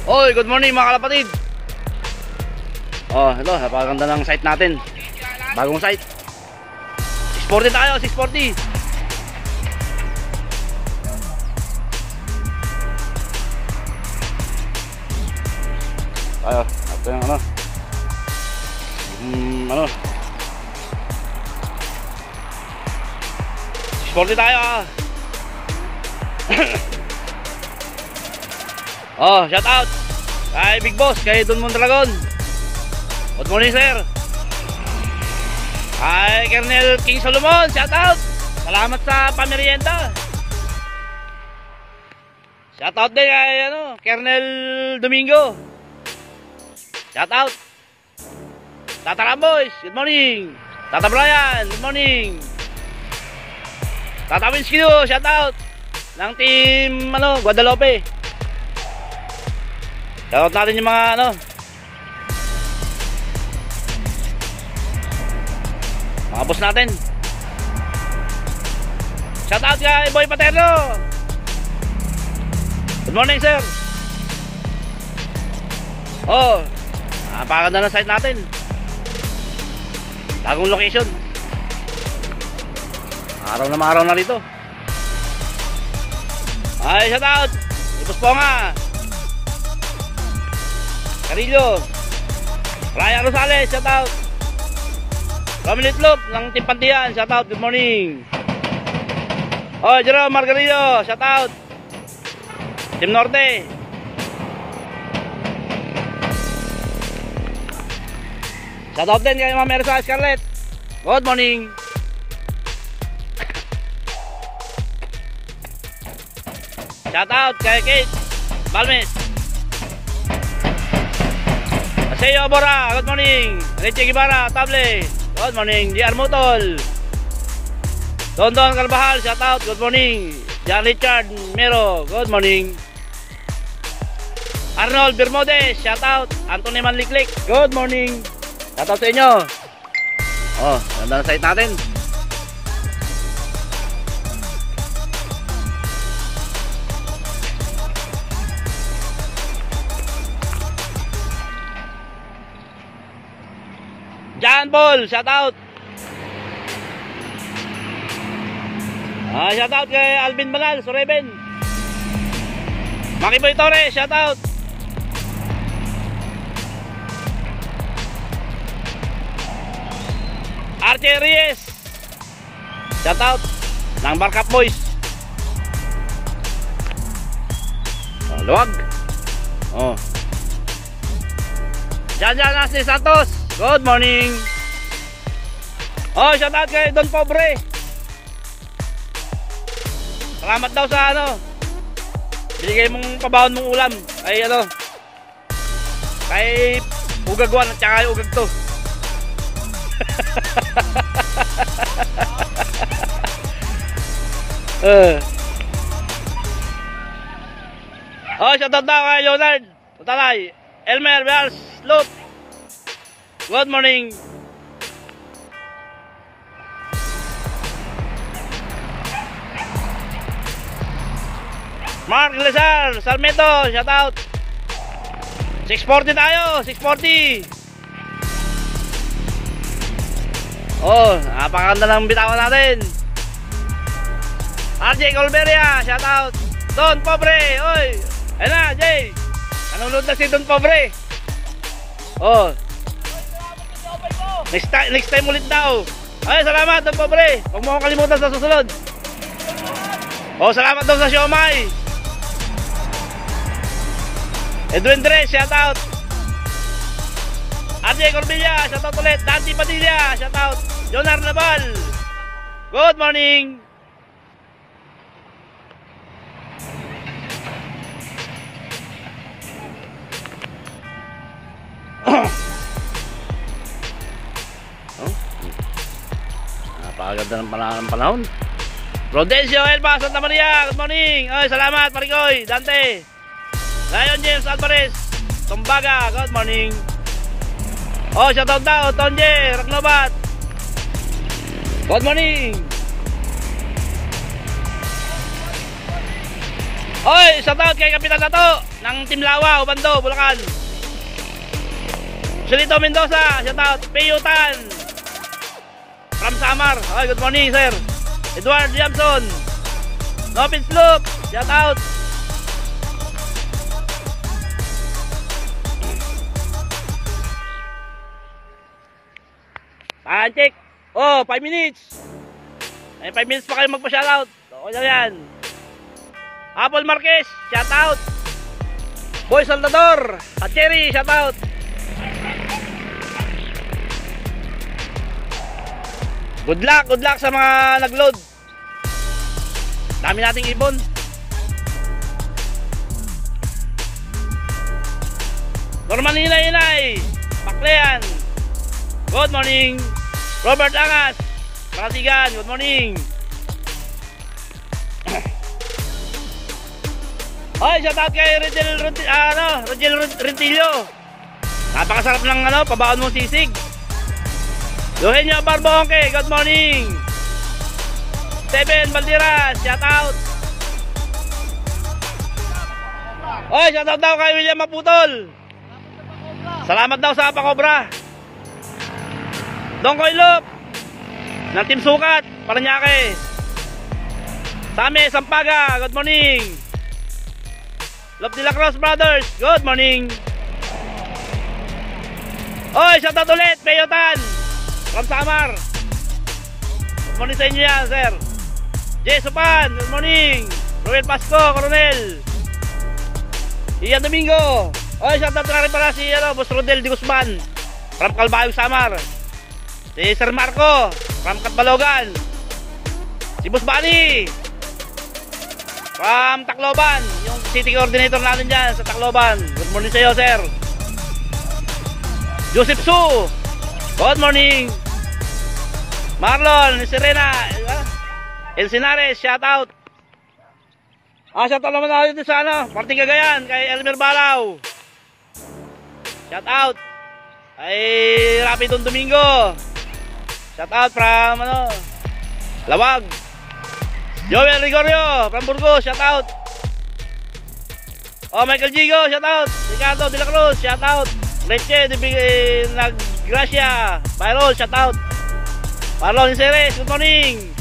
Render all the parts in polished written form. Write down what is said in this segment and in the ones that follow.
Oy, good morning mga kalapatid. Oh, ito, napakaganda ng site natin. Bagong site. 640 tayo, 640. Tayo, ito yung ano. Ano? 640 tayo ah. Oh, shout out kay Big Boss, kay Don Mondragon. Good morning sir. Kay Colonel King Solomon, shout out. Salamat sa pamerienda. Shout out din kay ano, Colonel Domingo. Shout out. Tata Ramboys, good morning. Tata Brian, good morning. Tata Winskido, shout out ng team ano, Guadalupe. Shoutout natin yung mga ano, mga boss natin. Shoutout kay Boy Paterno. Good morning sir. Oh, napakaganda ng site natin. Bagong location. Araw na rito. Ay, shoutout Ipos Ponga, Carillo, Ryan Rosales, shout out. Romel Itlop ng Timpantian, shout out, good morning. Oh, Jerome Margarito, shout out. Team Norte. Shout out din kay Ma'am Ersa Scarlett. Good morning. Shout out kay Kate Balmes. Aseo Bora, good morning. Leche Guevara, Table, good morning. JR Motol, Don Carvajal, shout out, good morning. Jan Richard Mero, good morning. Arnold Bermudez, shout out. Anthony Manliklik, good morning. Shout out sa inyo. Oh, ganda na site natin. John Paul, shout out. Shout out kay Alvin Malal, Soreben. Maki Boy Torres, shout out. Archie Reyes, shout out. Nang Barkap Boys. Luwag. Oh. Jan Asli Santos, good morning. Oh, shout out kay Don Pobre. Salamat daw sa ano, binigay mong pabawon mong ulam. Ay ano, kay Ugagwan at saka Ugag to. Oh, shout out daw kay Leonard Tutalay, Elmer Beals Loop, good morning. Mark Lazar Salmeto, shout out. 640 tayo, 640. Oh, napakaganda ng bitawan natin. RJ Colberia, shout out. Don Pobre, oy. Ayun na, Jay. Nanonood na si Don Pobre. Oh. Next time ulit daw. Ay, salamat Don Pobre. Huwag mo akong kalimutan sa susunod. Oh, salamat daw sa siomay. Edwin Dres, shout out. RJ Corbilla, shout out ulit. Dante Padilla, shout out. Jonar Naval, good morning. Napakaganda ng panahon. Rodencio Elba Santa Maria, good morning. Ay, salamat Marikoy, Dante. Lion James Alvarez Tumbaga, good morning. Oh, shoutout daw, Tonje, Ragnobat. Good morning. Oy, shoutout kay Kapitan Dato ng Team Lawa, Ubando, Bulacan. Solito Mendoza, shoutout. Piyutan from Samar. Oy, good morning, sir. Edward Jamson. Nopin Sloop, shoutout. Check. Oh, 5 minutes. Ay, 5 minutes pa kayo magpa-shoutout. Okay lang yan. Apple Marquez, shoutout. Boy Salvador, at Cherry, shoutout. Good luck sa mga nag-load. Dami nating ibon. Norman Inay, Paklean. Good morning. Robert Angas, Maratigan, good morning. Oy, shoutout kay Regel Rentillo. Napakasarap ng pabaon mong sisig. Eugenio Barbonque, good morning. Steven Valdiras, shoutout. Oy, shoutout daw kay William Maputol. Salamat daw sa Pakobra. Don Koylop ng Team Sukat, Paranaque. Same Sampaga, good morning. Love de la Cruz Brothers, good morning. Oy, shoutout ulit, Peyotan from Samar. Good morning sa inyo yan, sir. Jay Supan, good morning. Ruel Pasco, Coronel. Ian Domingo. Oy, shoutout na rin pala si Boss Rodel de Guzman from Calbayog, Samar. Si Sir Marco from Katbalogan. Si Boss Bani from Tacloban, yung city coordinator natin dyan sa Tacloban. Good morning sa iyo, sir. Joseph Su, good morning. Marlon, Serena, Elsinares, shout out. Shout out naman natin sa Parting Cagayan, kay Elmer Balaw. Shout out. Ay Rapidon Domingo. Shout out from Lawag. Joel Rigorio from Burgos, shout out. Oh, Michael Gigo, shout out. Ricardo de la Cruz, shout out. Leche de Naggracia, Byrol, shout out. Marlon Inceres, good morning.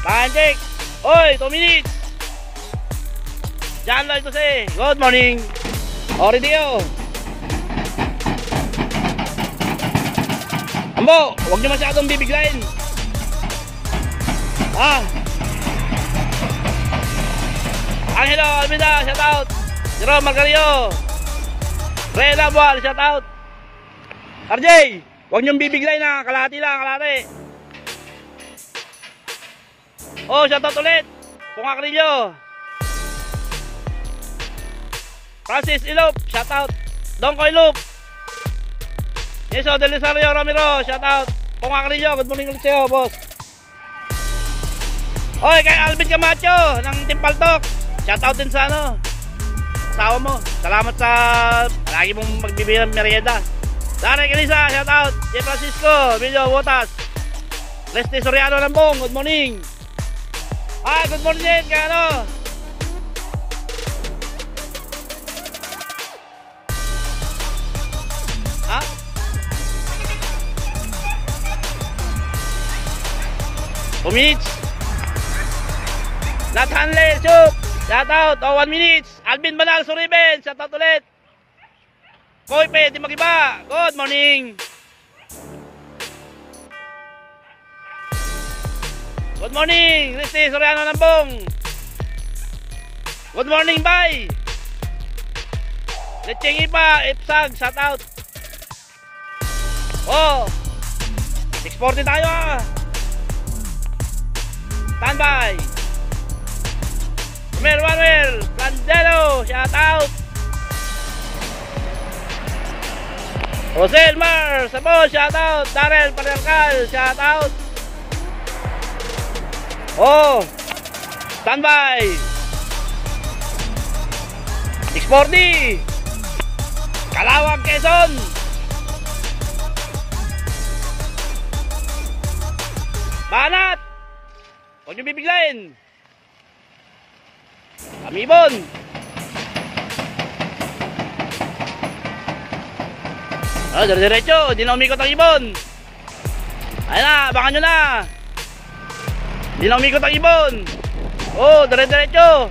Panjek, oy, 2 minutes. John Lloyd Jose, good morning. Oridio. Ambo, huwag niyo masyadong bibiglayin. Angelo Almida, shout out. Jerome Margario. Ray Labual, shout out. RJ, huwag niyong bibiglayin na, kalahati lang, kalahati. Oh, shout out ulit. Punga Carillo. Francis Ilop, shout out. Don Koylop. Yeso Del Rosario Ramiro, shout out. Punga Carillo, good morning ulit sa'yo, boss. Oy, kay Alvin Camacho ng Team Paltok, shout out din sa asawa mo. Salamat sa lagi mong magbibigay ng merienda. Darek Elisa, shout out. J. Francisco, Emilio Wotas. Leslie Soriano Lambong, good morning. Good morning din kay minutes. Nat Hanley, Chup, shout out. 1 minutes. Alvin Banal, Suriben, shout out ulit. Koipe, di Magiba, good morning. Good morning, Risti Soriano Lambong. Good morning, bye. Lecheng Ipa, Ipsag, shout out. Oh, 640 tayo Standby. Manuel Plandelo, shout out. Jose Elmar Sabo, shout out. Darrell Panercal, shout out. Oh, standby. 640. Calawag, Quezon. Banat. Huwag niyo bibiglayin. Amibon. Oh, dire-diretso. Hindi na umikot ang ibon. Ayun na, abangan nyo na. Hindi na umikot ang ibon. Oh, dire-diretso.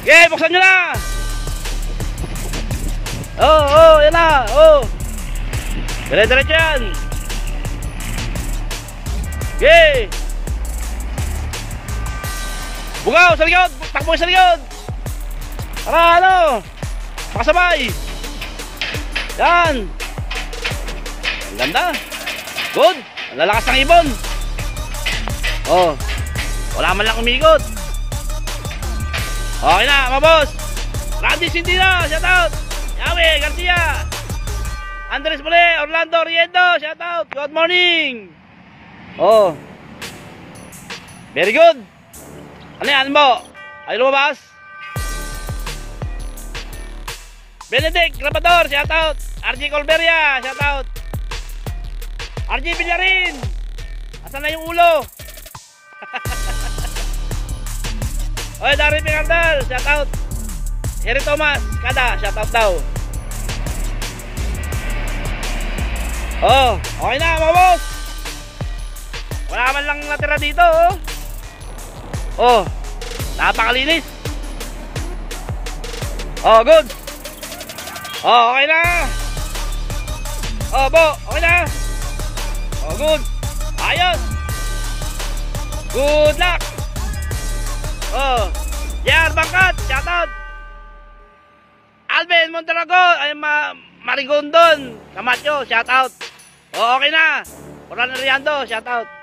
Okay, buksan nyo na. Oh, yan na. Oh. Dire-diretso yan. Okay. Bugaw sa likod. Takbo sa likod. Para ano, makasabay. Yan. Ang ganda. Good. Ang lalakas ng ibon. Oh. Wala man lang umikot. Okay na, mga boss. Randy Sindina, shout out. Yahweh Garcia. Andres Mole, Orlando Riendo, shout out. Good morning. Oh. Very good. Ano yan mo? Ay lumabas? Benedict Grabador, shout out. RG Colberia, shout out. RG Villarin. Asan na yung ulo? Oy, Dari Pingardal, shout out. Harry Thomas, kada, shout out daw. Oh, okay na mga boss. Wala man lang natira dito, oh. Oh, napakalinis. Oh, good. Oh, okay na. Oh, Bo, okay na. Oh, good. Ayos. Good luck. Oh, Jar Bangkat, shout out. Alvin Mondrago, ay Marigondon, Camacho, shout out. Oh, okay na. Oran Riando, shout out.